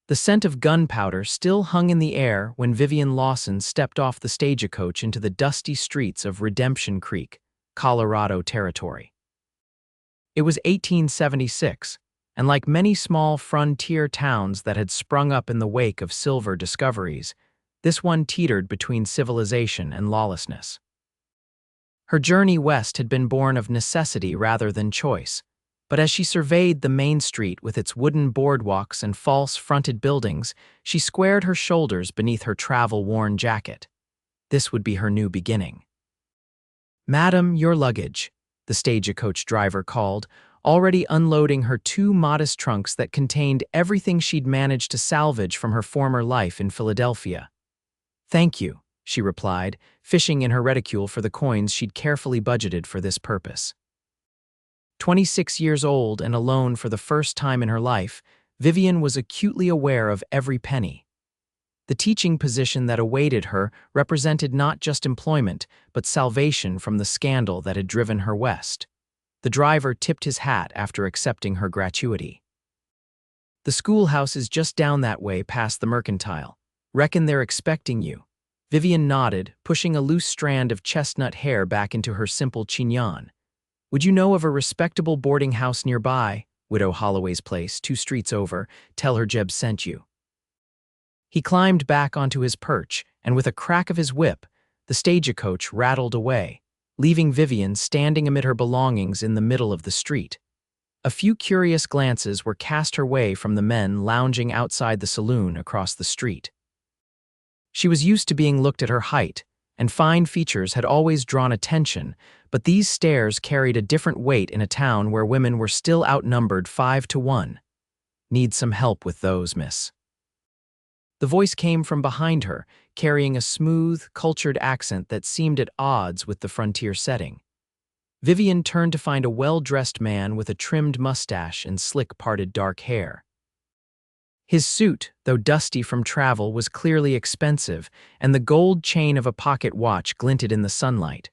The scent of gunpowder still hung in the air when Vivian Lawson stepped off the stagecoach into the dusty streets of Redemption Creek, Colorado territory. It was 1876, and like many small frontier towns that had sprung up in the wake of silver discoveries, this one teetered between civilization and lawlessness. Her journey west had been born of necessity rather than choice, but as she surveyed the main street with its wooden boardwalks and false-fronted buildings, she squared her shoulders beneath her travel-worn jacket. This would be her new beginning. "Madam, your luggage," the stagecoach driver called, already unloading her two modest trunks that contained everything she'd managed to salvage from her former life in Philadelphia. "Thank you," she replied, fishing in her reticule for the coins she'd carefully budgeted for this purpose. 26 years old and alone for the first time in her life, Vivian was acutely aware of every penny. The teaching position that awaited her represented not just employment, but salvation from the scandal that had driven her west. The driver tipped his hat after accepting her gratuity. "The schoolhouse is just down that way past the mercantile. Reckon they're expecting you." Vivian nodded, pushing a loose strand of chestnut hair back into her simple chignon. "Would you know of a respectable boarding house nearby? Widow Holloway's place, 2 streets over. Tell her Jeb sent you." He climbed back onto his perch, and with a crack of his whip, the stagecoach rattled away, leaving Vivian standing amid her belongings in the middle of the street. A few curious glances were cast her way from the men lounging outside the saloon across the street. She was used to being looked at her height, and fine features had always drawn attention, but these stares carried a different weight in a town where women were still outnumbered 5-1. "Need some help with those, miss." The voice came from behind her, carrying a smooth, cultured accent that seemed at odds with the frontier setting. Vivian turned to find a well-dressed man with a trimmed mustache and slick-parted dark hair. His suit, though dusty from travel, was clearly expensive, and the gold chain of a pocket watch glinted in the sunlight.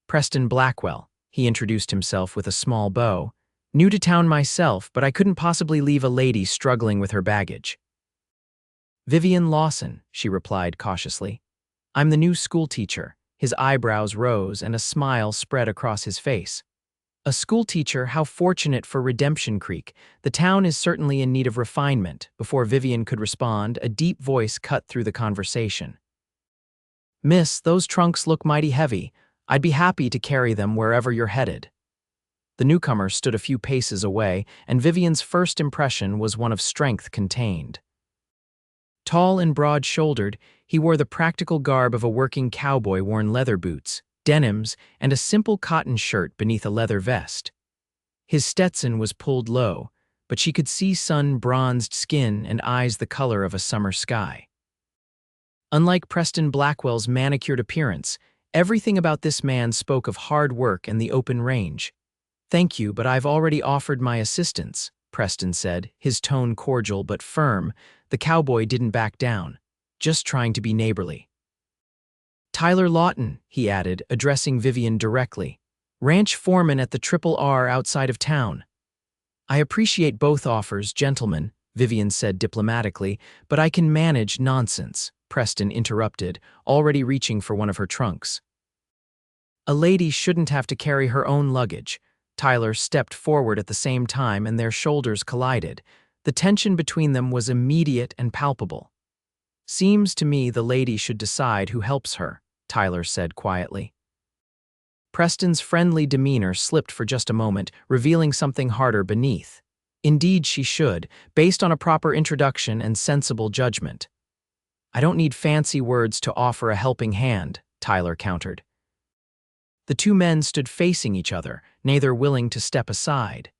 "Preston Blackwell," he introduced himself with a small bow. "New to town myself, but I couldn't possibly leave a lady struggling with her baggage." "Vivian Lawson," she replied cautiously. "I'm the new schoolteacher." His eyebrows rose and a smile spread across his face. "A schoolteacher, how fortunate for Redemption Creek. The town is certainly in need of refinement." Before Vivian could respond, a deep voice cut through the conversation. "Miss, those trunks look mighty heavy. I'd be happy to carry them wherever you're headed." The newcomer stood a few paces away, and Vivian's first impression was one of strength contained. Tall and broad-shouldered, he wore the practical garb of a working cowboy, worn leather boots, denims, and a simple cotton shirt beneath a leather vest. His Stetson was pulled low, but she could see sun-bronzed skin and eyes the color of a summer sky. Unlike Preston Blackwell's manicured appearance, everything about this man spoke of hard work and the open range. "Thank you, but I've already offered my assistance," Preston said, his tone cordial but firm. The cowboy didn't back down, just trying to be neighborly. "Tyler Lawton," he added, addressing Vivian directly. "Ranch foreman at the R outside of town." "I appreciate both offers, gentlemen," Vivian said diplomatically, "but I can manage nonsense," Preston interrupted, already reaching for one of her trunks. "A lady shouldn't have to carry her own luggage." Tyler stepped forward at the same time and their shoulders collided. The tension between them was immediate and palpable. "Seems to me the lady should decide who helps her," Tyler said quietly. Preston's friendly demeanor slipped for just a moment, revealing something harder beneath. "Indeed she should, based on a proper introduction and sensible judgment." "I don't need fancy words to offer a helping hand," Tyler countered. The two men stood facing each other, neither willing to step aside.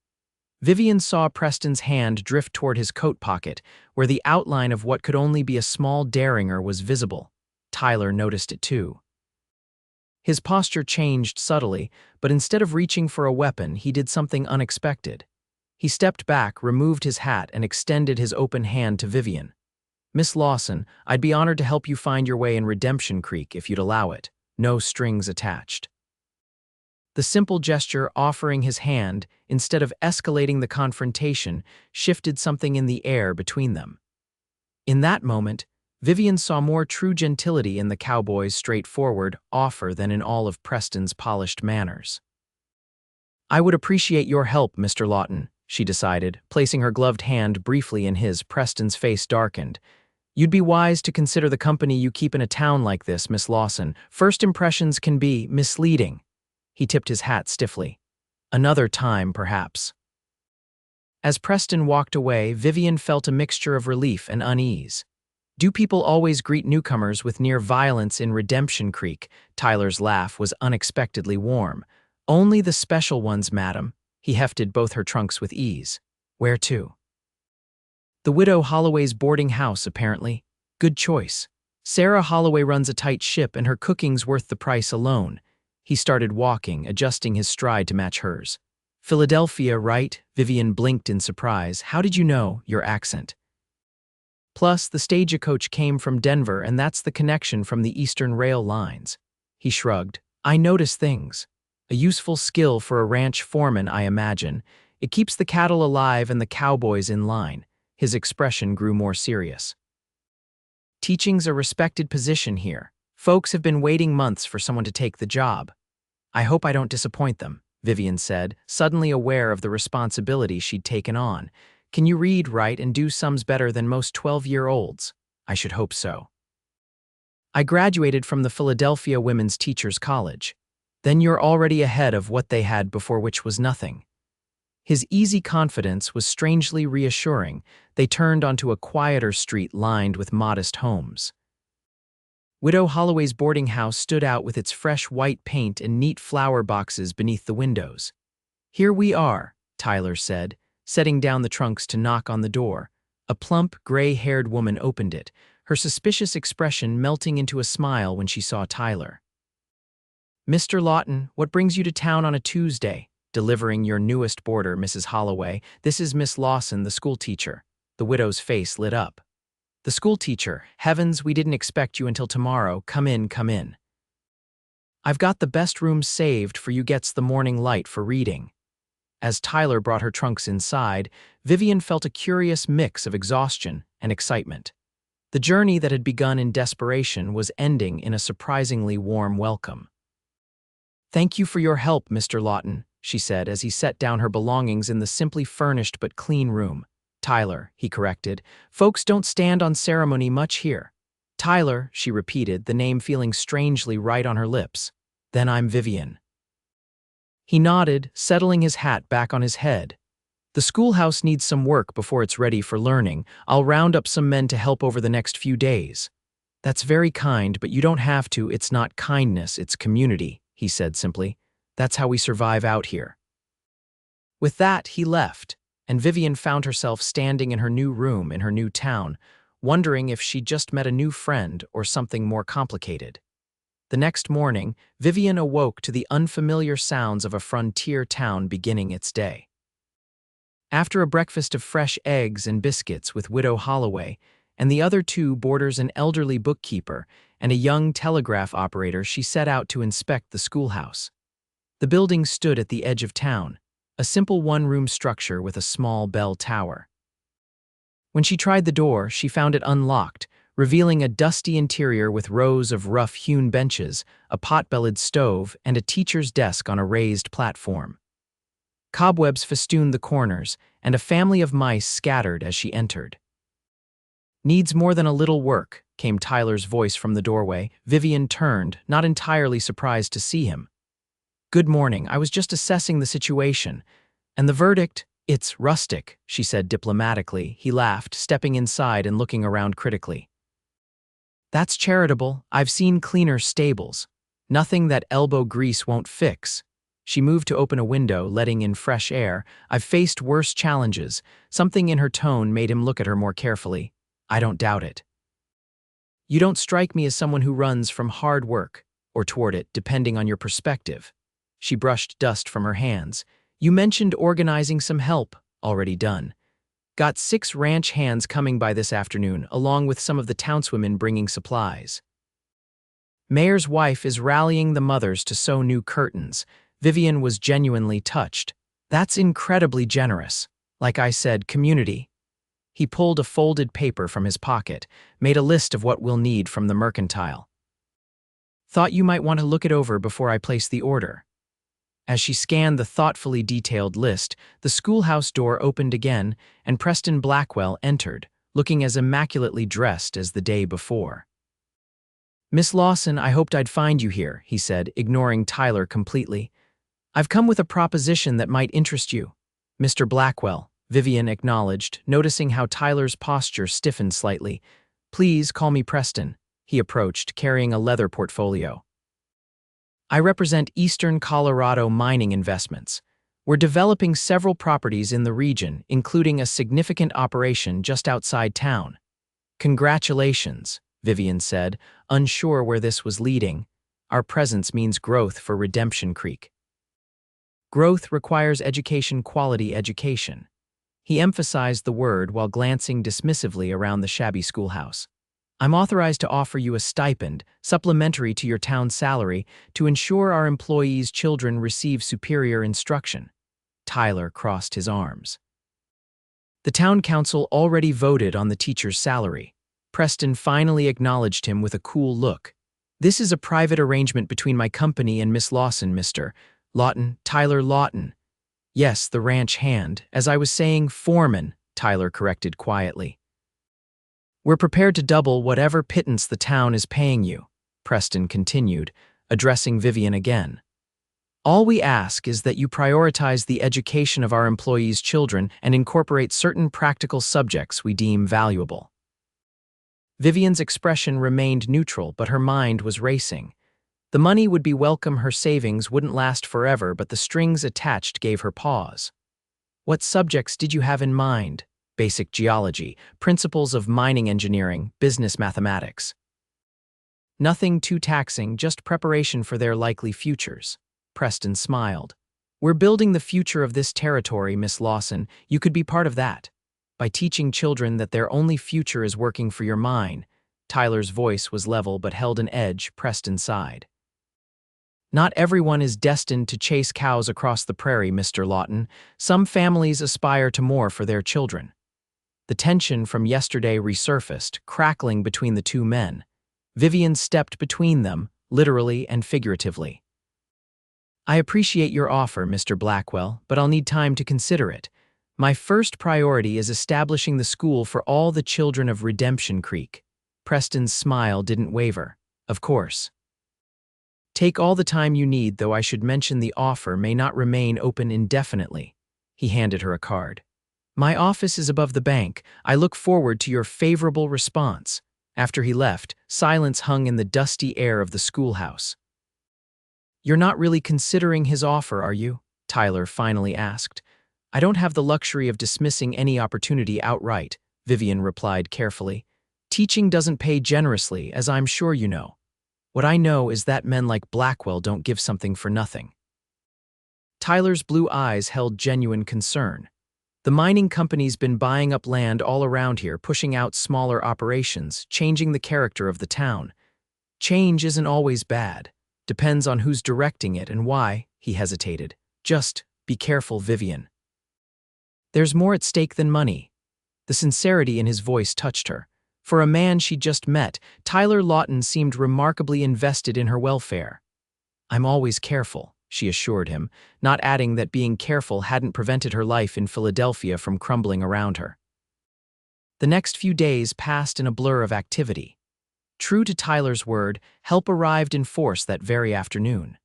Vivian saw Preston's hand drift toward his coat pocket, where the outline of what could only be a small derringer was visible. Tyler noticed it too. His posture changed subtly, but instead of reaching for a weapon, he did something unexpected. He stepped back, removed his hat, and extended his open hand to Vivian. "Miss Lawson, I'd be honored to help you find your way in Redemption Creek if you'd allow it. No strings attached." The simple gesture, offering his hand, instead of escalating the confrontation, shifted something in the air between them. In that moment, Vivian saw more true gentility in the cowboy's straightforward offer than in all of Preston's polished manners. "I would appreciate your help, Mr. Lawton," she decided, placing her gloved hand briefly in his. Preston's face darkened. "You'd be wise to consider the company you keep in a town like this, Miss Lawson. First impressions can be misleading." He tipped his hat stiffly. "Another time, perhaps." As Preston walked away, Vivian felt a mixture of relief and unease. Do people always greet newcomers with near violence in Redemption Creek? Tyler's laugh was unexpectedly warm. "Only the special ones, madam." He hefted both her trunks with ease. "Where to?" "The widow Holloway's boarding house, apparently. Good choice. Sarah Holloway runs a tight ship and her cooking's worth the price alone." He started walking, adjusting his stride to match hers. "Philadelphia, right?" Vivian blinked in surprise. "How did you know? Your accent." "Plus, the stagecoach came from Denver, and that's the connection from the Eastern Rail lines." He shrugged. "I notice things. A useful skill for a ranch foreman, I imagine. It keeps the cattle alive and the cowboys in line." His expression grew more serious. "Teaching's a respected position here. Folks have been waiting months for someone to take the job." "I hope I don't disappoint them," Vivian said, suddenly aware of the responsibility she'd taken on. "Can you read, write, and do sums better than most 12-year-olds? "I should hope so." "I graduated from the Philadelphia Women's Teachers College." "Then you're already ahead of what they had before, which was nothing." His easy confidence was strangely reassuring. They turned onto a quieter street lined with modest homes. Widow Holloway's boarding house stood out with its fresh white paint and neat flower boxes beneath the windows. "Here we are," Tyler said, setting down the trunks to knock on the door. A plump, gray-haired woman opened it, her suspicious expression melting into a smile when she saw Tyler. "Mr. Lawton, what brings you to town on a Tuesday?" "Delivering your newest boarder, Mrs. Holloway. This is Miss Lawson, the schoolteacher." The widow's face lit up. "The schoolteacher. Heavens, we didn't expect you until tomorrow. Come in, come in." "I've got the best room saved for you. Gets the morning light for reading." As Tyler brought her trunks inside, Vivian felt a curious mix of exhaustion and excitement. The journey that had begun in desperation was ending in a surprisingly warm welcome. "Thank you for your help, Mr. Lawton," she said as he set down her belongings in the simply furnished but clean room. "Tyler," he corrected. "Folks don't stand on ceremony much here." "Tyler," she repeated, the name feeling strangely right on her lips. "Then I'm Vivian." He nodded, settling his hat back on his head. "The schoolhouse needs some work before it's ready for learning. I'll round up some men to help over the next few days." "That's very kind, but you don't have to. It's not kindness, it's community," he said simply. "That's how we survive out here." With that, he left, and Vivian found herself standing in her new room in her new town, wondering if she'd just met a new friend or something more complicated. The next morning, Vivian awoke to the unfamiliar sounds of a frontier town beginning its day. After a breakfast of fresh eggs and biscuits with Widow Holloway and the other two boarders, an elderly bookkeeper and a young telegraph operator, she set out to inspect the schoolhouse. The building stood at the edge of town, a simple one-room structure with a small bell tower. When she tried the door, she found it unlocked, revealing a dusty interior with rows of rough-hewn benches, a pot-bellied stove, and a teacher's desk on a raised platform. Cobwebs festooned the corners, and a family of mice scattered as she entered. "Needs more than a little work," came Tyler's voice from the doorway. Vivian turned, not entirely surprised to see him. "Good morning. I was just assessing the situation. And the verdict? It's rustic," she said diplomatically. He laughed, stepping inside and looking around critically. "That's charitable. I've seen cleaner stables. Nothing that elbow grease won't fix." She moved to open a window, letting in fresh air. "I've faced worse challenges." Something in her tone made him look at her more carefully. "I don't doubt it." "You don't strike me as someone who runs from hard work, or toward it, depending on your perspective." She brushed dust from her hands. "You mentioned organizing some help. Already done. Got 6 ranch hands coming by this afternoon, along with some of the townswomen bringing supplies. Mayor's wife is rallying the mothers to sew new curtains." Vivian was genuinely touched. "That's incredibly generous. Like I said, community." He pulled a folded paper from his pocket, made a list of what we'll need from the mercantile. Thought you might want to look it over before I place the order. As she scanned the thoughtfully detailed list, the schoolhouse door opened again, and Preston Blackwell entered, looking as immaculately dressed as the day before. "Miss Lawson, I hoped I'd find you here," he said, ignoring Tyler completely. "I've come with a proposition that might interest you." "Mr. Blackwell," Vivian acknowledged, noticing how Tyler's posture stiffened slightly. "Please call me Preston," he approached, carrying a leather portfolio. "I represent Eastern Colorado Mining Investments. We're developing several properties in the region, including a significant operation just outside town." "Congratulations," Vivian said, unsure where this was leading. "Our presence means growth for Redemption Creek." "Growth requires education, quality education." He emphasized the word while glancing dismissively around the shabby schoolhouse. "I'm authorized to offer you a stipend, supplementary to your town salary, to ensure our employees' children receive superior instruction." Tyler crossed his arms. The town council already voted on the teacher's salary. Preston finally acknowledged him with a cool look. "This is a private arrangement between my company and Miss Lawson, Mr. Lawton, Tyler Lawton." "Yes, the ranch hand. As I was saying, foreman," Tyler corrected quietly. "We're prepared to double whatever pittance the town is paying you," Preston continued, addressing Vivian again. "All we ask is that you prioritize the education of our employees' children and incorporate certain practical subjects we deem valuable." Vivian's expression remained neutral, but her mind was racing. The money would be welcome, her savings wouldn't last forever, but the strings attached gave her pause. "What subjects did you have in mind?" "Basic geology, principles of mining engineering, business mathematics." "Nothing too taxing, just preparation for their likely futures." Preston smiled. "We're building the future of this territory, Miss Lawson. You could be part of that. By teaching children that their only future is working for your mine." Tyler's voice was level but held an edge. Preston sighed. "Not everyone is destined to chase cows across the prairie, Mr. Lawton. Some families aspire to more for their children." The tension from yesterday resurfaced, crackling between the two men. Vivian stepped between them, literally and figuratively. "I appreciate your offer, Mr. Blackwell, but I'll need time to consider it. My first priority is establishing the school for all the children of Redemption Creek." Preston's smile didn't waver. "Of course. Take all the time you need, though I should mention the offer may not remain open indefinitely." He handed her a card. "My office is above the bank. I look forward to your favorable response." After he left, silence hung in the dusty air of the schoolhouse. "You're not really considering his offer, are you?" Tyler finally asked. "I don't have the luxury of dismissing any opportunity outright," Vivian replied carefully. "Teaching doesn't pay generously, as I'm sure you know. What I know is that men like Blackwell don't give something for nothing." Tyler's blue eyes held genuine concern. "The mining company's been buying up land all around here, pushing out smaller operations, changing the character of the town. Change isn't always bad. Depends on who's directing it and why." He hesitated. "Just be careful, Vivian. There's more at stake than money." The sincerity in his voice touched her. For a man she'd just met, Tyler Lawton seemed remarkably invested in her welfare. "I'm always careful," she assured him, not adding that being careful hadn't prevented her life in Philadelphia from crumbling around her. The next few days passed in a blur of activity. True to Tyler's word, help arrived in force that very afternoon.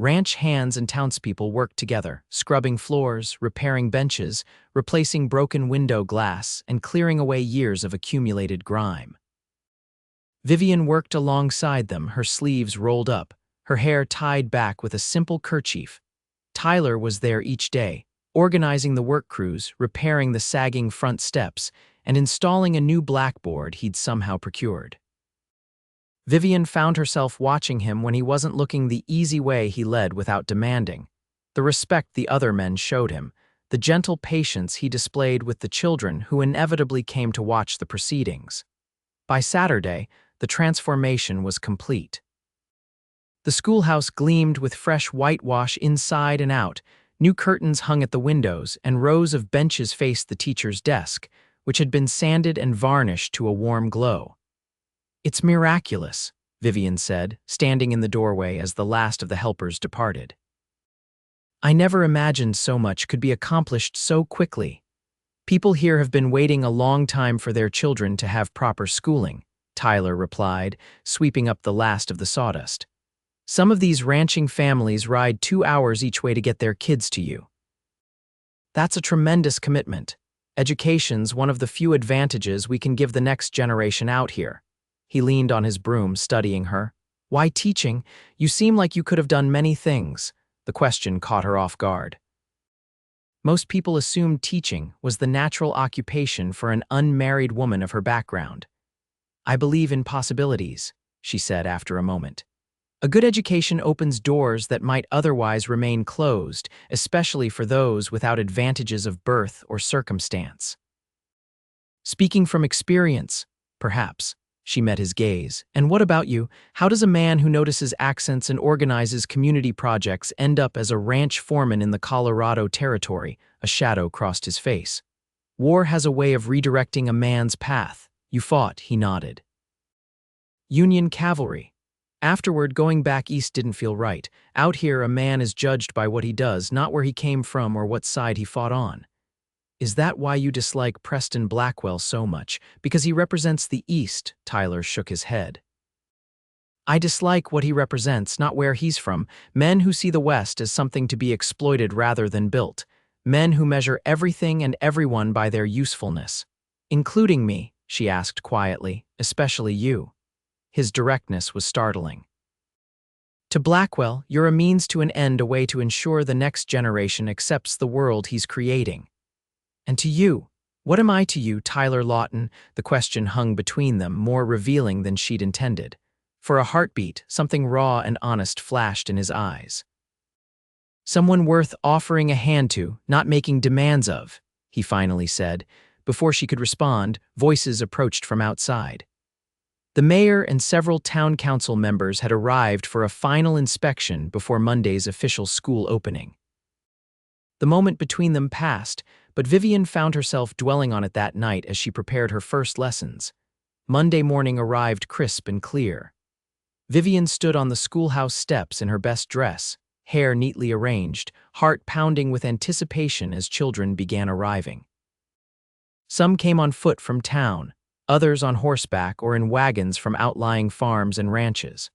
Ranch hands and townspeople worked together, scrubbing floors, repairing benches, replacing broken window glass, and clearing away years of accumulated grime. Vivian worked alongside them, her sleeves rolled up, her hair tied back with a simple kerchief. Tyler was there each day, organizing the work crews, repairing the sagging front steps, and installing a new blackboard he'd somehow procured. Vivian found herself watching him when he wasn't looking the easy way he led without demanding. The respect the other men showed him, the gentle patience he displayed with the children who inevitably came to watch the proceedings. By Saturday, the transformation was complete. The schoolhouse gleamed with fresh whitewash inside and out, new curtains hung at the windows, and rows of benches faced the teacher's desk, which had been sanded and varnished to a warm glow. "It's miraculous," Vivian said, standing in the doorway as the last of the helpers departed. "I never imagined so much could be accomplished so quickly. People here have been waiting a long time for their children to have proper schooling," Tyler replied, sweeping up the last of the sawdust. "Some of these ranching families ride 2 hours each way to get their kids to you. That's a tremendous commitment. Education's one of the few advantages we can give the next generation out here." He leaned on his broom, studying her. "Why teaching? You seem like you could have done many things." The question caught her off guard. Most people assumed teaching was the natural occupation for an unmarried woman of her background. "I believe in possibilities," she said after a moment. "A good education opens doors that might otherwise remain closed, especially for those without advantages of birth or circumstance." "Speaking from experience, perhaps." She met his gaze. "And what about you? How does a man who notices accents and organizes community projects end up as a ranch foreman in the Colorado Territory?" A shadow crossed his face. "War has a way of redirecting a man's path. You fought," he nodded. "Union cavalry. Afterward, going back east didn't feel right. Out here, a man is judged by what he does, not where he came from or what side he fought on." "Is that why you dislike Preston Blackwell so much? Because he represents the East?" Tyler shook his head. "I dislike what he represents, not where he's from. Men who see the West as something to be exploited rather than built. Men who measure everything and everyone by their usefulness." "Including me?" she asked quietly. "Especially you." His directness was startling. "To Blackwell, you're a means to an end, a way to ensure the next generation accepts the world he's creating. And to you, what am I to you, Tyler Lawton?" The question hung between them, more revealing than she'd intended. For a heartbeat, something raw and honest flashed in his eyes. "Someone worth offering a hand to, not making demands of," he finally said. Before she could respond, voices approached from outside. The mayor and several town council members had arrived for a final inspection before Monday's official school opening. The moment between them passed, but Vivian found herself dwelling on it that night as she prepared her first lessons. Monday morning arrived crisp and clear. Vivian stood on the schoolhouse steps in her best dress, hair neatly arranged, heart pounding with anticipation as children began arriving. Some came on foot from town, others on horseback or in wagons from outlying farms and ranches.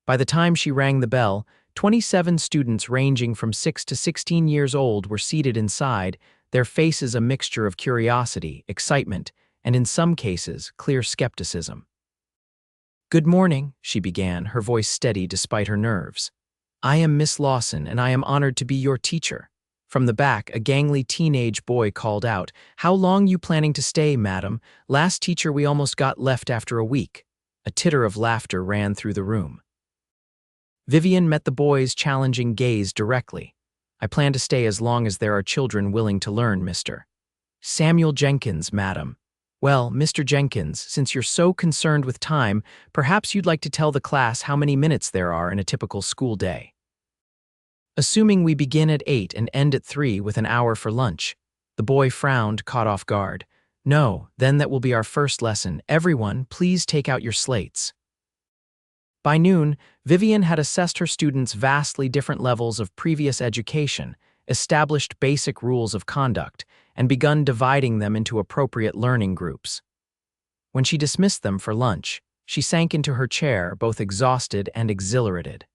By the time she rang the bell, 27 students ranging from 6 to 16 years old were seated inside, their faces a mixture of curiosity, excitement, and in some cases, clear skepticism. "Good morning," she began, her voice steady despite her nerves. "I am Miss Lawson, and I am honored to be your teacher." From the back, a gangly teenage boy called out, "How long you planning to stay, madam? Last teacher we almost got left after a week." A titter of laughter ran through the room. Vivian met the boy's challenging gaze directly. "I plan to stay as long as there are children willing to learn, Mr. Samuel Jenkins, madam." "Well, Mr. Jenkins, since you're so concerned with time, perhaps you'd like to tell the class how many minutes there are in a typical school day." "Assuming we begin at 8 and end at 3 with an hour for lunch." The boy frowned, caught off guard. "No, then that will be our first lesson. Everyone, please take out your slates." By noon, Vivian had assessed her students' vastly different levels of previous education, established basic rules of conduct, and begun dividing them into appropriate learning groups. When she dismissed them for lunch, she sank into her chair, both exhausted and exhilarated.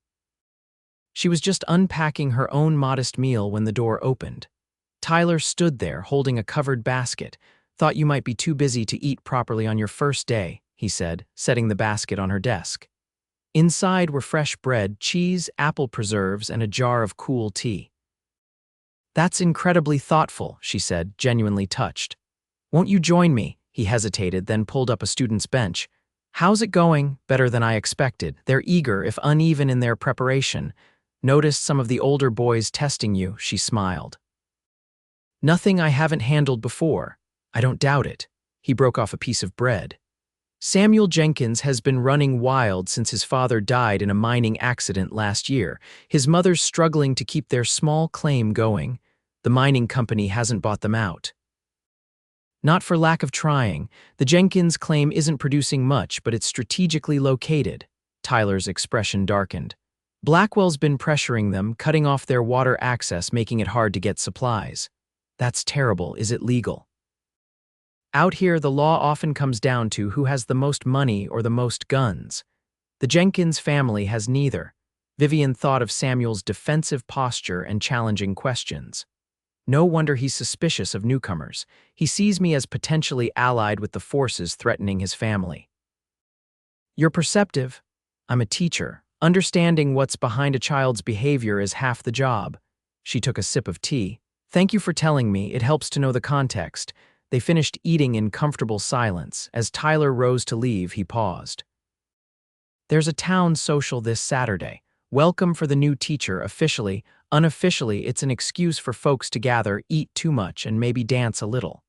She was just unpacking her own modest meal when the door opened. Tyler stood there, holding a covered basket. "Thought you might be too busy to eat properly on your first day," he said, setting the basket on her desk. Inside were fresh bread, cheese, apple preserves, and a jar of cool tea. "That's incredibly thoughtful," she said, genuinely touched. "Won't you join me?" He hesitated, then pulled up a student's bench. "How's it going?" "Better than I expected. They're eager, if uneven in their preparation. Noticed some of the older boys testing you," she smiled. "Nothing I haven't handled before." "I don't doubt it." He broke off a piece of bread. "Samuel Jenkins has been running wild since his father died in a mining accident last year. His mother's struggling to keep their small claim going. The mining company hasn't bought them out." Not for lack of trying. The Jenkins claim isn't producing much, but it's strategically located. Tyler's expression darkened. Blackwell's been pressuring them, cutting off their water access, making it hard to get supplies. That's terrible. Is it legal? Out here, the law often comes down to who has the most money or the most guns. The Jenkins family has neither. Vivian thought of Samuel's defensive posture and challenging questions. No wonder he's suspicious of newcomers. He sees me as potentially allied with the forces threatening his family. You're perceptive. I'm a teacher. Understanding what's behind a child's behavior is half the job. She took a sip of tea. Thank you for telling me. It helps to know the context. They finished eating in comfortable silence. As Tyler rose to leave, he paused. There's a town social this Saturday. Welcome for the new teacher. Officially, unofficially, it's an excuse for folks to gather, eat too much, and maybe dance a little.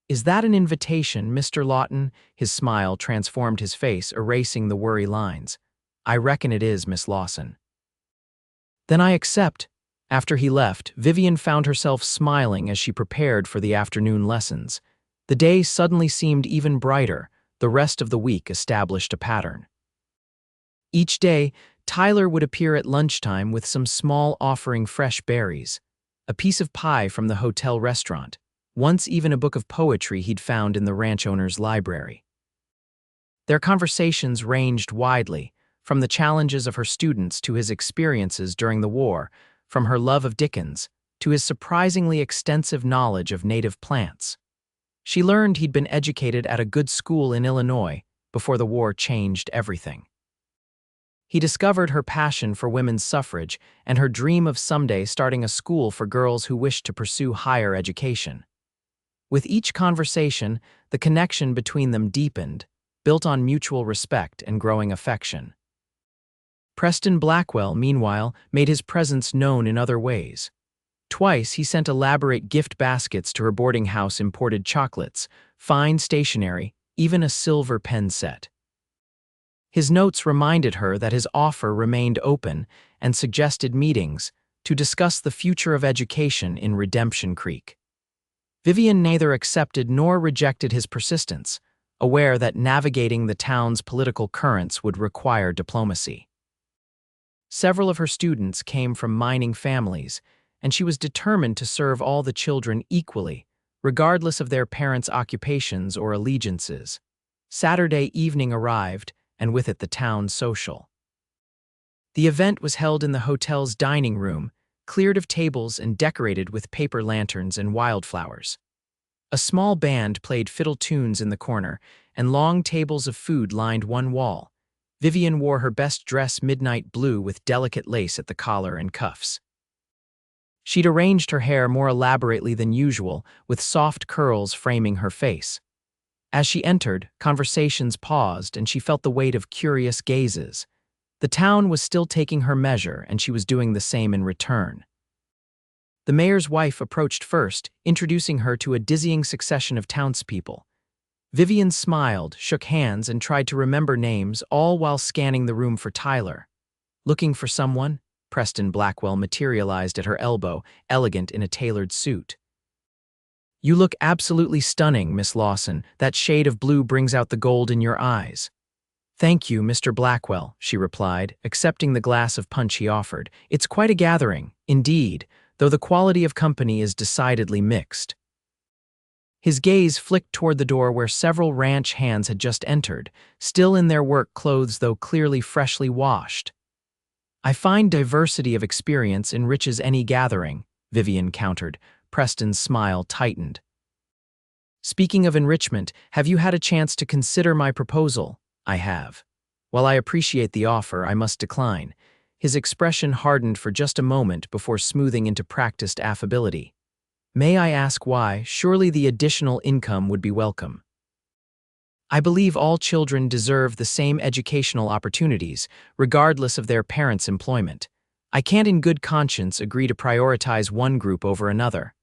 Is that an invitation, Mr. Lawton? His smile transformed his face, erasing the worry lines. I reckon it is, Miss Lawson. Then I accept. After he left, Vivian found herself smiling as she prepared for the afternoon lessons. The day suddenly seemed even brighter. The rest of the week established a pattern. Each day, Tyler would appear at lunchtime with some small offering fresh berries, a piece of pie from the hotel restaurant, once even a book of poetry he'd found in the ranch owner's library. Their conversations ranged widely, from the challenges of her students to his experiences during the war, from her love of Dickens to his surprisingly extensive knowledge of native plants. She learned he'd been educated at a good school in Illinois before the war changed everything. He discovered her passion for women's suffrage and her dream of someday starting a school for girls who wished to pursue higher education. With each conversation, the connection between them deepened, built on mutual respect and growing affection. Preston Blackwell, meanwhile, made his presence known in other ways. Twice he sent elaborate gift baskets to her boarding house, imported chocolates, fine stationery, even a silver pen set. His notes reminded her that his offer remained open and suggested meetings to discuss the future of education in Redemption Creek. Vivian neither accepted nor rejected his persistence, aware that navigating the town's political currents would require diplomacy. Several of her students came from mining families, and she was determined to serve all the children equally, regardless of their parents' occupations or allegiances. Saturday evening arrived, and with it the town social. The event was held in the hotel's dining room, cleared of tables and decorated with paper lanterns and wildflowers. A small band played fiddle tunes in the corner, and long tables of food lined one wall. Vivian wore her best dress, midnight blue with delicate lace at the collar and cuffs. She'd arranged her hair more elaborately than usual, with soft curls framing her face. As she entered, conversations paused and she felt the weight of curious gazes. The town was still taking her measure, and she was doing the same in return. The mayor's wife approached first, introducing her to a dizzying succession of townspeople. Vivian smiled, shook hands, and tried to remember names, all while scanning the room for Tyler. Looking for someone? Preston Blackwell materialized at her elbow, elegant in a tailored suit. You look absolutely stunning, Miss Lawson. That shade of blue brings out the gold in your eyes. Thank you, Mr. Blackwell, she replied, accepting the glass of punch he offered. It's quite a gathering, indeed, though the quality of company is decidedly mixed. His gaze flicked toward the door where several ranch hands had just entered, still in their work clothes though clearly freshly washed. I find diversity of experience enriches any gathering, Vivian countered. Preston's smile tightened. Speaking of enrichment, have you had a chance to consider my proposal? I have. While I appreciate the offer, I must decline. His expression hardened for just a moment before smoothing into practiced affability. May I ask why? Surely the additional income would be welcome. I believe all children deserve the same educational opportunities, regardless of their parents' employment. I can't in good conscience agree to prioritize one group over another.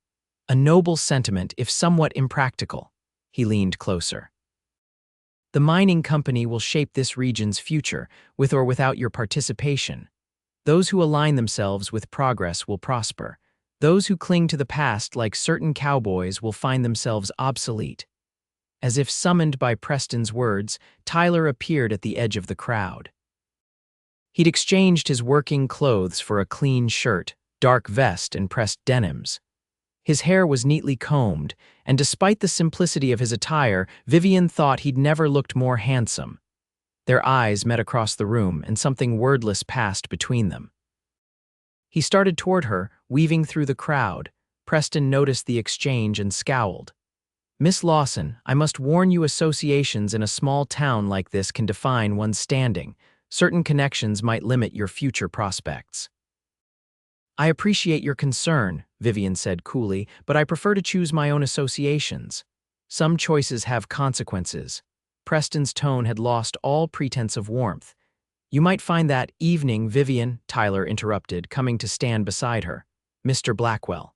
A noble sentiment, if somewhat impractical. He leaned closer. The mining company will shape this region's future, with or without your participation. Those who align themselves with progress will prosper. Those who cling to the past like certain cowboys will find themselves obsolete. As if summoned by Preston's words, Tyler appeared at the edge of the crowd. He'd exchanged his working clothes for a clean shirt, dark vest, and pressed denims. His hair was neatly combed, and despite the simplicity of his attire, Vivian thought he'd never looked more handsome. Their eyes met across the room, and something wordless passed between them. He started toward her, weaving through the crowd. Preston noticed the exchange and scowled. "Miss Lawson, I must warn you, associations in a small town like this can define one's standing. Certain connections might limit your future prospects." "I appreciate your concern," Vivian said coolly, "but I prefer to choose my own associations. Some choices have consequences." Preston's tone had lost all pretense of warmth. "You might find that evening, Vivian," Tyler interrupted, coming to stand beside her. "Mr. Blackwell."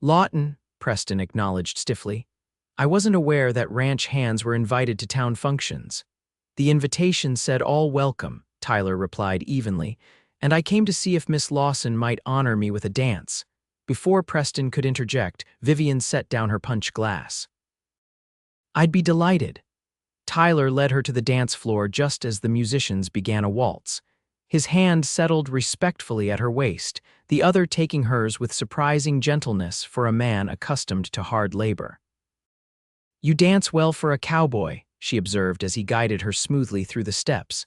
"Lawton," Preston acknowledged stiffly. "I wasn't aware that ranch hands were invited to town functions." "The invitation said all welcome," Tyler replied evenly, "and I came to see if Miss Lawson might honor me with a dance." Before Preston could interject, Vivian set down her punch glass. "I'd be delighted." Tyler led her to the dance floor just as the musicians began a waltz. His hand settled respectfully at her waist, the other taking hers with surprising gentleness for a man accustomed to hard labor. "You dance well for a cowboy," she observed as he guided her smoothly through the steps.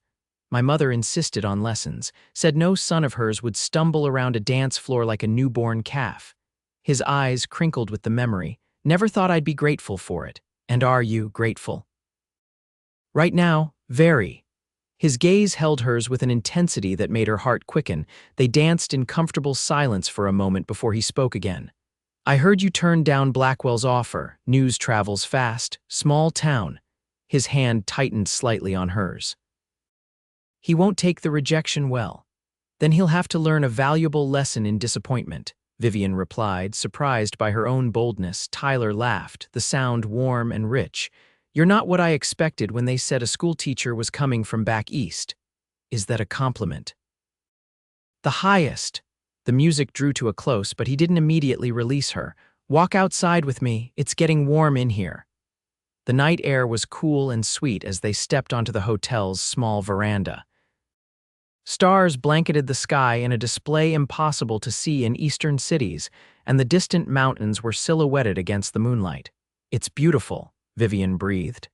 "My mother insisted on lessons, said no son of hers would stumble around a dance floor like a newborn calf." His eyes crinkled with the memory. "Never thought I'd be grateful for it. And are you grateful?" "Right now, very." His gaze held hers with an intensity that made her heart quicken. They danced in comfortable silence for a moment before he spoke again. "I heard you turned down Blackwell's offer. News travels fast. Small town." His hand tightened slightly on hers. "He won't take the rejection well. Then he'll have to learn a valuable lesson in disappointment," Vivian replied, surprised by her own boldness. Tyler laughed, the sound warm and rich. "You're not what I expected when they said a schoolteacher was coming from back east." "Is that a compliment?" "The highest." The music drew to a close, but he didn't immediately release her. "Walk outside with me. It's getting warm in here." The night air was cool and sweet as they stepped onto the hotel's small veranda. Stars blanketed the sky in a display impossible to see in eastern cities, and the distant mountains were silhouetted against the moonlight. "It's beautiful," Vivian breathed.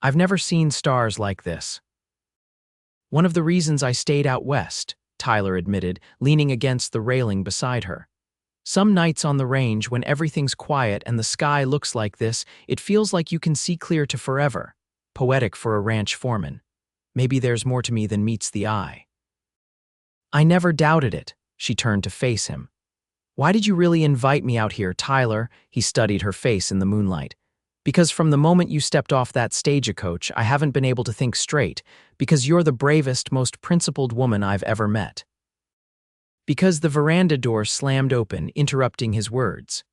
"I've never seen stars like this." "One of the reasons I stayed out west," Tyler admitted, leaning against the railing beside her. "Some nights on the range, when everything's quiet and the sky looks like this, it feels like you can see clear to forever." Poetic for a ranch foreman. "Maybe there's more to me than meets the eye." "I never doubted it." She turned to face him. "Why did you really invite me out here, Tyler?" He studied her face in the moonlight. "Because from the moment you stepped off that stagecoach, I haven't been able to think straight. Because you're the bravest, most principled woman I've ever met." Because the veranda door slammed open, interrupting his words.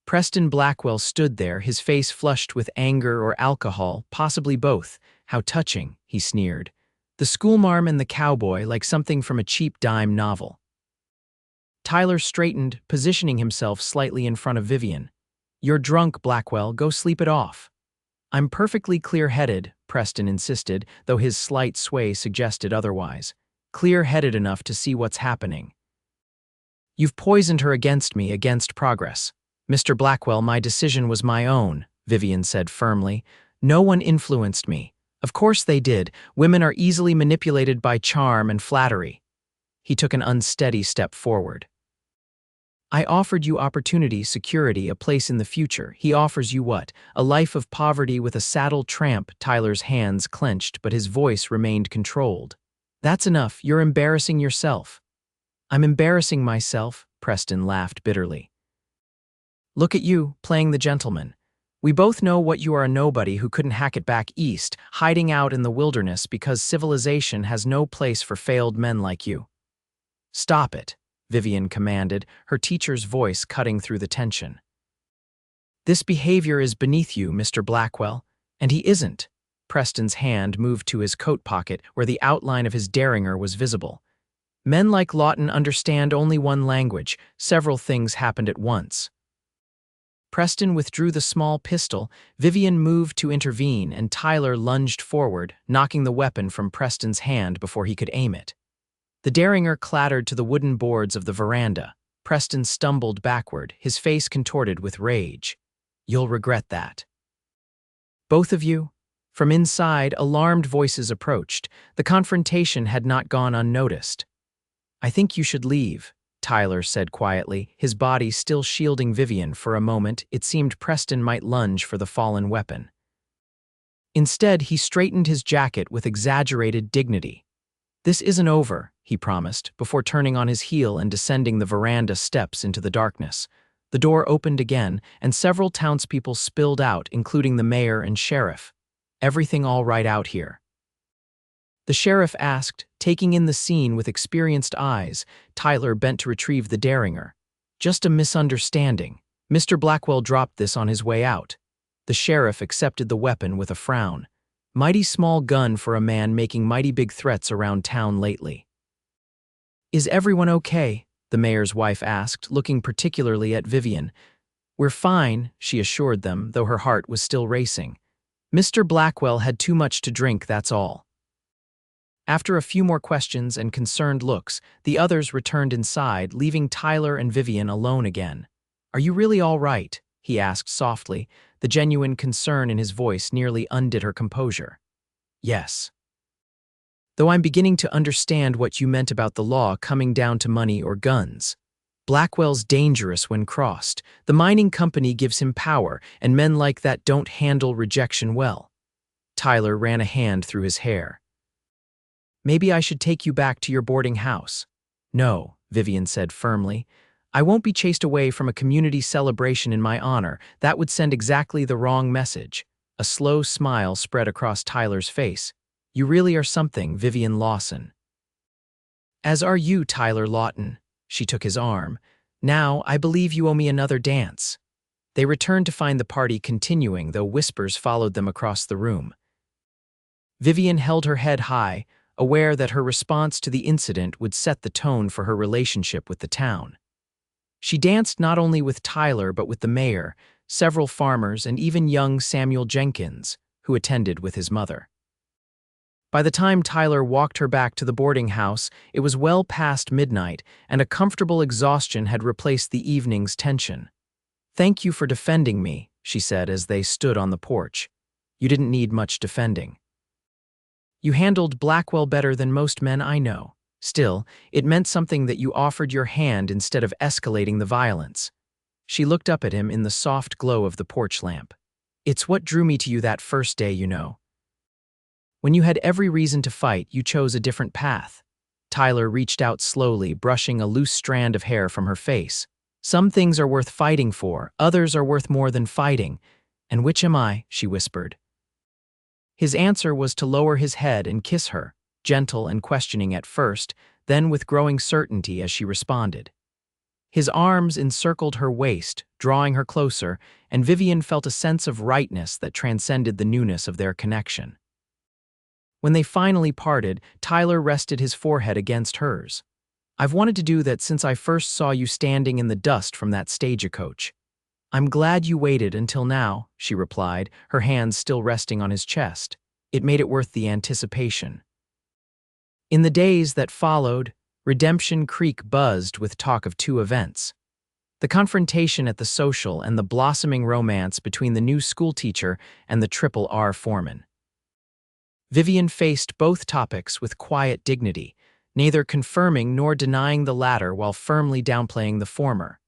Preston Blackwell stood there, his face flushed with anger or alcohol, possibly both. "How touching," he sneered. "The schoolmarm and the cowboy, like something from a cheap dime novel." Tyler straightened, positioning himself slightly in front of Vivian. "You're drunk, Blackwell. Go sleep it off." "I'm perfectly clear-headed," Preston insisted, though his slight sway suggested otherwise. "Clear-headed enough to see what's happening." "You've poisoned her against me, against progress." "Mr. Blackwell, my decision was my own," Vivian said firmly. "No one influenced me." "Of course they did. Women are easily manipulated by charm and flattery." He took an unsteady step forward. "I offered you opportunity, security, a place in the future. He offers you what? A life of poverty with a saddled tramp." Tyler's hands clenched, but his voice remained controlled. "That's enough. You're embarrassing yourself." "I'm embarrassing myself," Preston laughed bitterly. "Look at you, playing the gentleman. We both know what you are, a nobody who couldn't hack it back east, hiding out in the wilderness because civilization has no place for failed men like you." "Stop it," Vivian commanded, her teacher's voice cutting through the tension. "This behavior is beneath you, Mr. Blackwell." "And he isn't." Preston's hand moved to his coat pocket where the outline of his derringer was visible. Men like Lawton understand only one language. Several things happened at once. Preston withdrew the small pistol, Vivian moved to intervene, and Tyler lunged forward, knocking the weapon from Preston's hand before he could aim it. The derringer clattered to the wooden boards of the veranda. Preston stumbled backward, his face contorted with rage. "You'll regret that." "Both of you?" From inside, alarmed voices approached. The confrontation had not gone unnoticed. "I think you should leave," Tyler said quietly, his body still shielding Vivian. For a moment, it seemed Preston might lunge for the fallen weapon. Instead, he straightened his jacket with exaggerated dignity. "This isn't over," he promised, before turning on his heel and descending the veranda steps into the darkness. The door opened again, and several townspeople spilled out, including the mayor and sheriff. "Everything all right out here?" The sheriff asked, taking in the scene with experienced eyes. Tyler bent to retrieve the derringer. "Just a misunderstanding. Mr. Blackwell dropped this on his way out." The sheriff accepted the weapon with a frown. "Mighty small gun for a man making mighty big threats around town lately." "Is everyone okay?" the mayor's wife asked, looking particularly at Vivian. "We're fine," she assured them, though her heart was still racing. "Mr. Blackwell had too much to drink, that's all." After a few more questions and concerned looks, the others returned inside, leaving Tyler and Vivian alone again. "Are you really all right?" he asked softly. The genuine concern in his voice nearly undid her composure. "Yes. Though I'm beginning to understand what you meant about the law coming down to money or guns. Blackwell's dangerous when crossed. The mining company gives him power, and men like that don't handle rejection well." Tyler ran a hand through his hair. "Maybe I should take you back to your boarding house." "No," Vivian said firmly. "I won't be chased away from a community celebration in my honor. That would send exactly the wrong message." A slow smile spread across Tyler's face. "You really are something, Vivian Lawson." "As are you, Tyler Lawton." She took his arm. "Now, I believe you owe me another dance." They returned to find the party continuing, though whispers followed them across the room. Vivian held her head high, aware that her response to the incident would set the tone for her relationship with the town. She danced not only with Tyler but with the mayor, several farmers, and even young Samuel Jenkins, who attended with his mother. By the time Tyler walked her back to the boarding house, it was well past midnight, and a comfortable exhaustion had replaced the evening's tension. "Thank you for defending me," she said as they stood on the porch. "You didn't need much defending. You handled Blackwell better than most men I know. Still, it meant something that you offered your hand instead of escalating the violence." She looked up at him in the soft glow of the porch lamp. "It's what drew me to you that first day, you know. When you had every reason to fight, you chose a different path." Tyler reached out slowly, brushing a loose strand of hair from her face. "Some things are worth fighting for, others are worth more than fighting. And which am I?" she whispered. His answer was to lower his head and kiss her, gentle and questioning at first, then with growing certainty as she responded. His arms encircled her waist, drawing her closer, and Vivian felt a sense of rightness that transcended the newness of their connection. When they finally parted, Tyler rested his forehead against hers. "I've wanted to do that since I first saw you standing in the dust from that stagecoach." "I'm glad you waited until now," she replied, her hands still resting on his chest. "It made it worth the anticipation." In the days that followed, Redemption Creek buzzed with talk of two events: the confrontation at the social and the blossoming romance between the new schoolteacher and the Triple R foreman. Vivian faced both topics with quiet dignity, neither confirming nor denying the latter while firmly downplaying the former.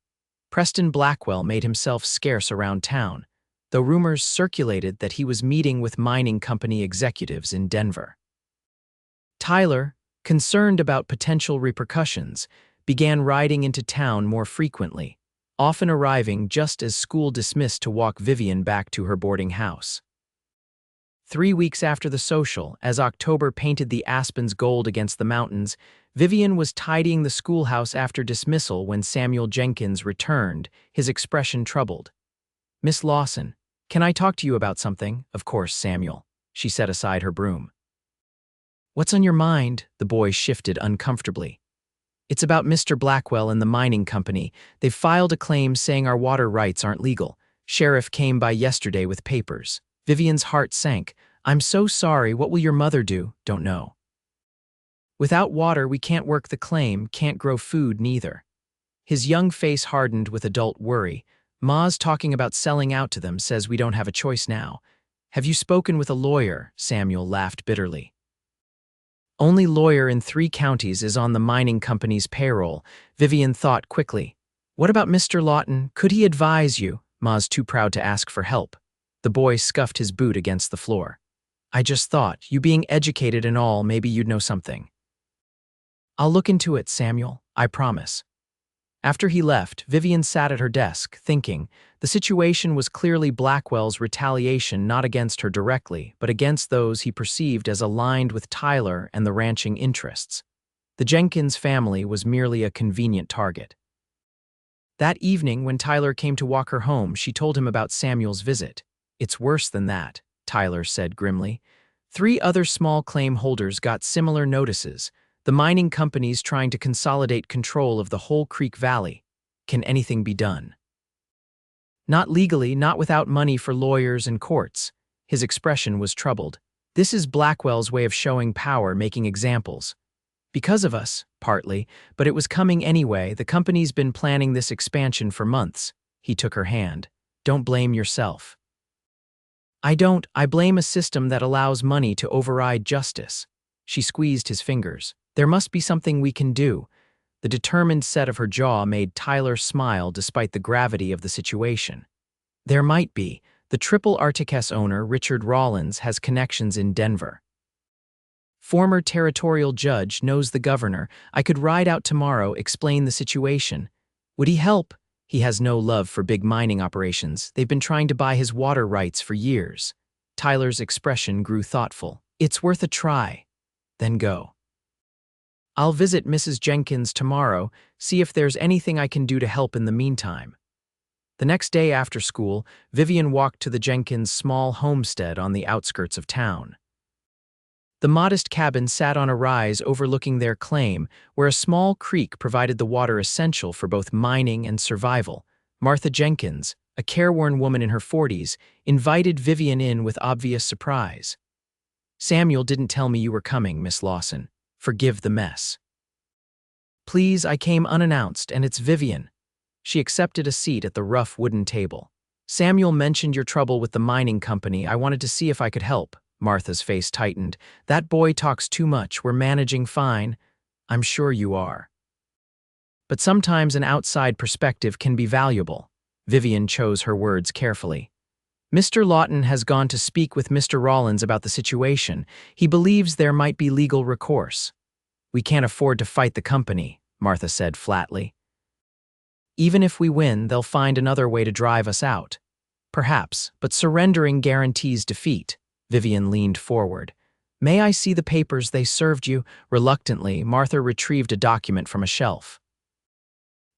Preston Blackwell made himself scarce around town, though rumors circulated that he was meeting with mining company executives in Denver. Tyler, concerned about potential repercussions, began riding into town more frequently, often arriving just as school dismissed to walk Vivian back to her boarding house. 3 weeks after the social, as October painted the aspens gold against the mountains, Vivian was tidying the schoolhouse after dismissal when Samuel Jenkins returned, his expression troubled. "Miss Lawson, can I talk to you about something?" "Of course, Samuel." She set aside her broom. "What's on your mind?" The boy shifted uncomfortably. It's about Mr. Blackwell and the mining company. They've filed a claim saying our water rights aren't legal. Sheriff came by yesterday with papers. Vivian's heart sank. I'm so sorry. What will your mother do? Don't know. Without water, we can't work the claim, can't grow food neither. His young face hardened with adult worry. Ma's talking about selling out to them, says we don't have a choice now. Have you spoken with a lawyer? Samuel laughed bitterly. Only lawyer in 3 counties is on the mining company's payroll. Vivian thought quickly. What about Mr. Lawton? Could he advise you? Ma's too proud to ask for help. The boy scuffed his boot against the floor. I just thought, you being educated and all, maybe you'd know something. I'll look into it, Samuel. I promise. After he left, Vivian sat at her desk, thinking. The situation was clearly Blackwell's retaliation not against her directly, but against those he perceived as aligned with Tyler and the ranching interests. The Jenkins family was merely a convenient target. That evening, when Tyler came to walk her home, she told him about Samuel's visit. It's worse than that, Tyler said grimly. 3 other small claim holders got similar notices. The mining companies trying to consolidate control of the whole Creek Valley. Can anything be done? Not legally, not without money for lawyers and courts. His expression was troubled. This is Blackwell's way of showing power, making examples. Because of us, partly, but it was coming anyway. The company's been planning this expansion for months. He took her hand. Don't blame yourself. I don't. I blame a system that allows money to override justice. She squeezed his fingers. There must be something we can do. The determined set of her jaw made Tyler smile despite the gravity of the situation. There might be. The Triple Arctic S owner, Richard Rollins, has connections in Denver. Former territorial judge knows the governor. I could ride out tomorrow, explain the situation. Would he help? He has no love for big mining operations. They've been trying to buy his water rights for years. Tyler's expression grew thoughtful. It's worth a try. Then go. I'll visit Mrs. Jenkins tomorrow, see if there's anything I can do to help in the meantime. The next day after school, Vivian walked to the Jenkins' small homestead on the outskirts of town. The modest cabin sat on a rise overlooking their claim, where a small creek provided the water essential for both mining and survival. Martha Jenkins, a careworn woman in her 40s, invited Vivian in with obvious surprise. Samuel didn't tell me you were coming, Miss Lawson. Forgive the mess. Please, I came unannounced, and it's Vivian. She accepted a seat at the rough wooden table. Samuel mentioned your trouble with the mining company. I wanted to see if I could help. Martha's face tightened. That boy talks too much. We're managing fine. I'm sure you are. But sometimes an outside perspective can be valuable. Vivian chose her words carefully. Mr. Lawton has gone to speak with Mr. Rollins about the situation. He believes there might be legal recourse. We can't afford to fight the company, Martha said flatly. Even if we win, they'll find another way to drive us out. Perhaps, but surrendering guarantees defeat. Vivian leaned forward. May I see the papers they served you? Reluctantly, Martha retrieved a document from a shelf.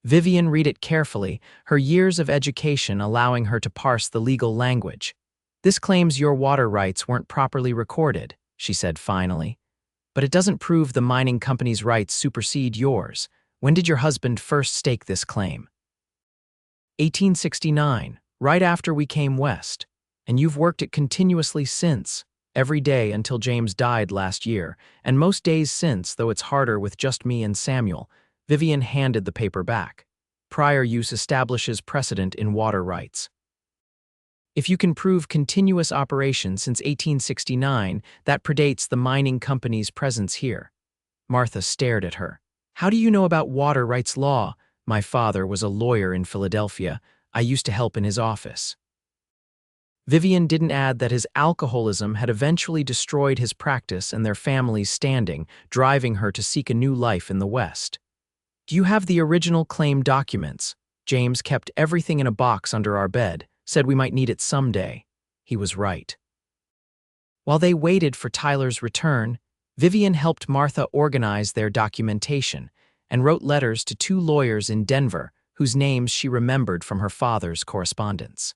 Vivian read it carefully, her years of education allowing her to parse the legal language. This claims your water rights weren't properly recorded, she said finally. But it doesn't prove the mining company's rights supersede yours. When did your husband first stake this claim? 1869, right after we came west. And you've worked it continuously since, every day until James died last year, and most days since, though it's harder with just me and Samuel. Vivian handed the paper back. Prior use establishes precedent in water rights. If you can prove continuous operation since 1869, that predates the mining company's presence here. Martha stared at her. How do you know about water rights law? My father was a lawyer in Philadelphia. I used to help in his office. Vivian didn't add that his alcoholism had eventually destroyed his practice and their family's standing, driving her to seek a new life in the West. Do you have the original claim documents? James kept everything in a box under our bed, said we might need it someday. He was right. While they waited for Tyler's return, Vivian helped Martha organize their documentation and wrote letters to 2 lawyers in Denver whose names she remembered from her father's correspondence.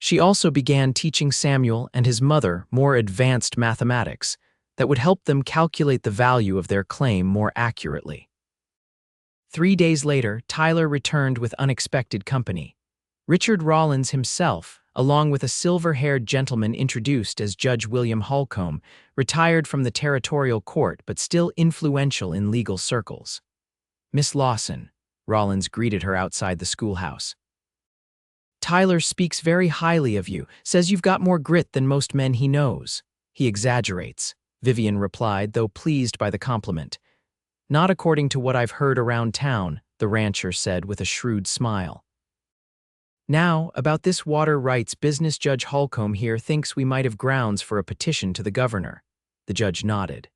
She also began teaching Samuel and his mother more advanced mathematics that would help them calculate the value of their claim more accurately. 3 days later, Tyler returned with unexpected company. Richard Rawlins himself, along with a silver-haired gentleman introduced as Judge William Holcomb, retired from the territorial court but still influential in legal circles. "Miss Lawson," Rawlins greeted her outside the schoolhouse. "Tyler speaks very highly of you, says you've got more grit than most men he knows." "He exaggerates," Vivian replied, though pleased by the compliment. "Not according to what I've heard around town," the rancher said with a shrewd smile. "Now, about this water rights business, Judge Holcomb here thinks we might have grounds for a petition to the governor." The judge nodded.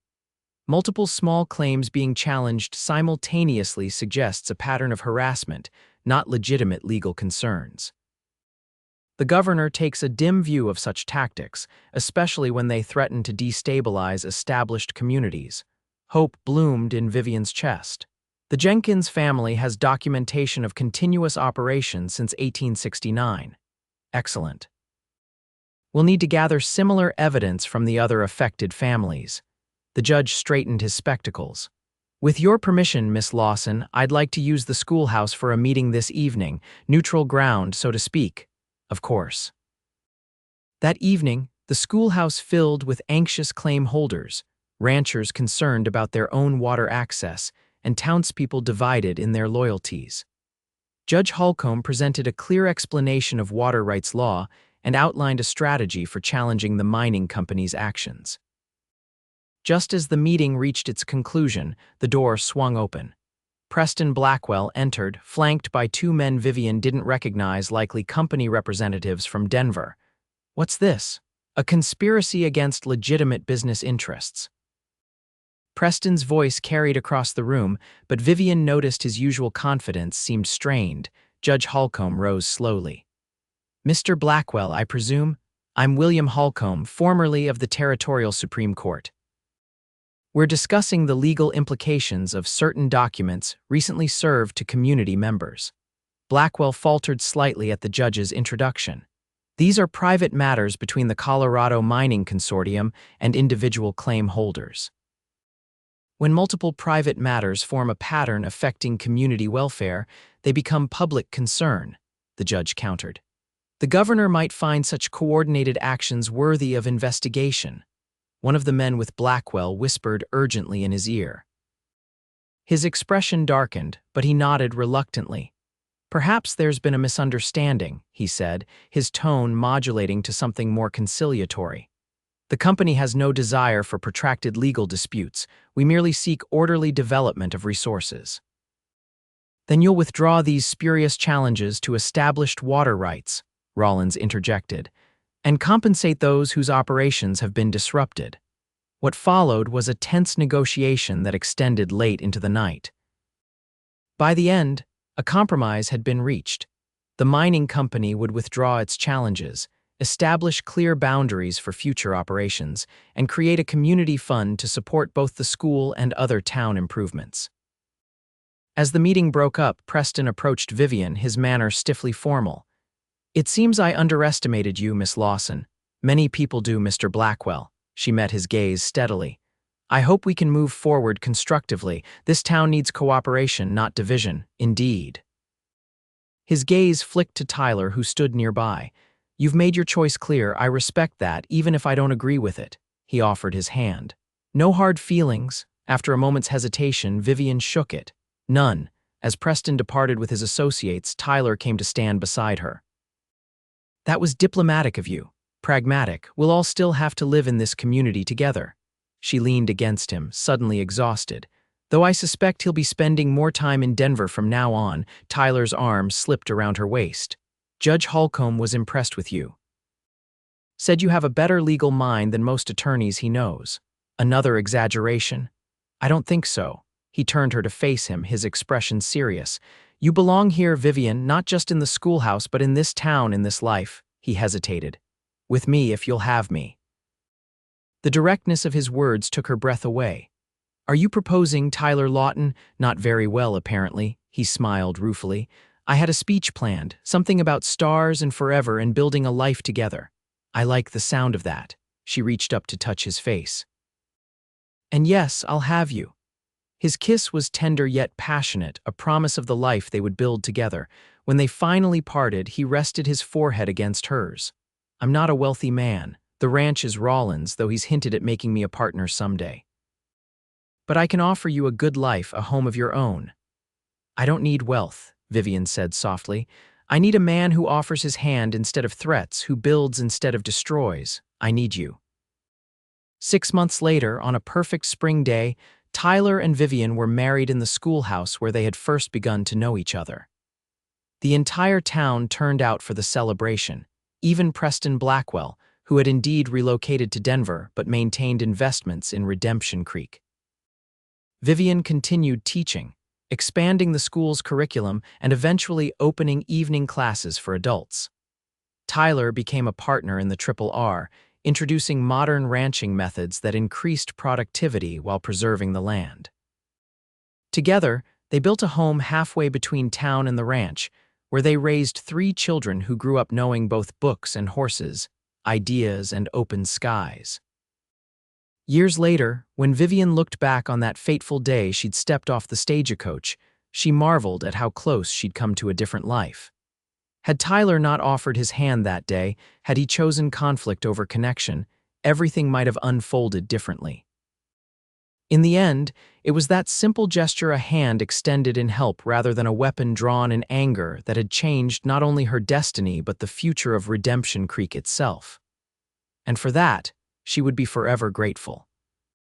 "Multiple small claims being challenged simultaneously suggests a pattern of harassment, not legitimate legal concerns. The governor takes a dim view of such tactics, especially when they threaten to destabilize established communities." Hope bloomed in Vivian's chest. "The Jenkins family has documentation of continuous operation since 1869. Excellent. We'll need to gather similar evidence from the other affected families." The judge straightened his spectacles. "With your permission, Miss Lawson, I'd like to use the schoolhouse for a meeting this evening, neutral ground, so to speak." "Of course." That evening, the schoolhouse filled with anxious claim holders, ranchers concerned about their own water access, and townspeople divided in their loyalties. Judge Holcomb presented a clear explanation of water rights law and outlined a strategy for challenging the mining company's actions. Just as the meeting reached its conclusion, the door swung open. Preston Blackwell entered, flanked by two men Vivian didn't recognize, likely company representatives from Denver. "What's this?" "A conspiracy against legitimate business interests." Preston's voice carried across the room, but Vivian noticed his usual confidence seemed strained. Judge Holcomb rose slowly. "Mr. Blackwell, I presume? I'm William Holcomb, formerly of the Territorial Supreme Court. We're discussing the legal implications of certain documents recently served to community members." Blackwell faltered slightly at the judge's introduction. "These are private matters between the Colorado Mining Consortium and individual claim holders. When multiple private matters form a pattern affecting community welfare, they become public concern," the judge countered. "The governor might find such coordinated actions worthy of investigation." One of the men with Blackwell whispered urgently in his ear. His expression darkened, but he nodded reluctantly. "Perhaps there's been a misunderstanding," he said, his tone modulating to something more conciliatory. "The company has no desire for protracted legal disputes. We merely seek orderly development of resources." "Then you'll withdraw these spurious challenges to established water rights," Rawlins interjected, "and compensate those whose operations have been disrupted." What followed was a tense negotiation that extended late into the night. By the end, a compromise had been reached. The mining company would withdraw its challenges, establish clear boundaries for future operations, and create a community fund to support both the school and other town improvements. As the meeting broke up, Preston approached Vivian, his manner stiffly formal. "It seems I underestimated you, Miss Lawson. Many people do, Mr. Blackwell." She met his gaze steadily. "I hope we can move forward constructively. This town needs cooperation, not division." "Indeed." His gaze flicked to Tyler, who stood nearby. "You've made your choice clear. I respect that, even if I don't agree with it." He offered his hand. "No hard feelings." After a moment's hesitation, Vivian shook it. "None." As Preston departed with his associates, Tyler came to stand beside her. "That was diplomatic of you. Pragmatic. We'll all still have to live in this community together." She leaned against him, suddenly exhausted. "Though I suspect he'll be spending more time in Denver from now on." Tyler's arm slipped around her waist. "Judge Holcomb was impressed with you. Said you have a better legal mind than most attorneys he knows." "Another exaggeration?" "I don't think so." He turned her to face him, his expression serious. "You belong here, Vivian, not just in the schoolhouse, but in this town, in this life." He hesitated. "With me, if you'll have me." The directness of his words took her breath away. "Are you proposing, Tyler Lawton?" "Not very well, apparently." He smiled ruefully. "I had a speech planned, something about stars and forever and building a life together." "I like the sound of that." She reached up to touch his face. "And yes, I'll have you." His kiss was tender yet passionate, a promise of the life they would build together. When they finally parted, he rested his forehead against hers. "I'm not a wealthy man. The ranch is Rollins, though he's hinted at making me a partner someday. But I can offer you a good life, a home of your own." "I don't need wealth," Vivian said softly. "I need a man who offers his hand instead of threats, who builds instead of destroys. I need you." 6 months later, on a perfect spring day, Tyler and Vivian were married in the schoolhouse where they had first begun to know each other. The entire town turned out for the celebration, even Preston Blackwell, who had indeed relocated to Denver but maintained investments in Redemption Creek. Vivian continued teaching, expanding the school's curriculum and eventually opening evening classes for adults. Tyler became a partner in the R, introducing modern ranching methods that increased productivity while preserving the land. Together, they built a home halfway between town and the ranch, where they raised 3 children who grew up knowing both books and horses, ideas and open skies. Years later, when Vivian looked back on that fateful day she'd stepped off the stagecoach, she marveled at how close she'd come to a different life. Had Tyler not offered his hand that day, had he chosen conflict over connection, everything might have unfolded differently. In the end, it was that simple gesture, a hand extended in help rather than a weapon drawn in anger, that had changed not only her destiny but the future of Redemption Creek itself. And for that, she would be forever grateful.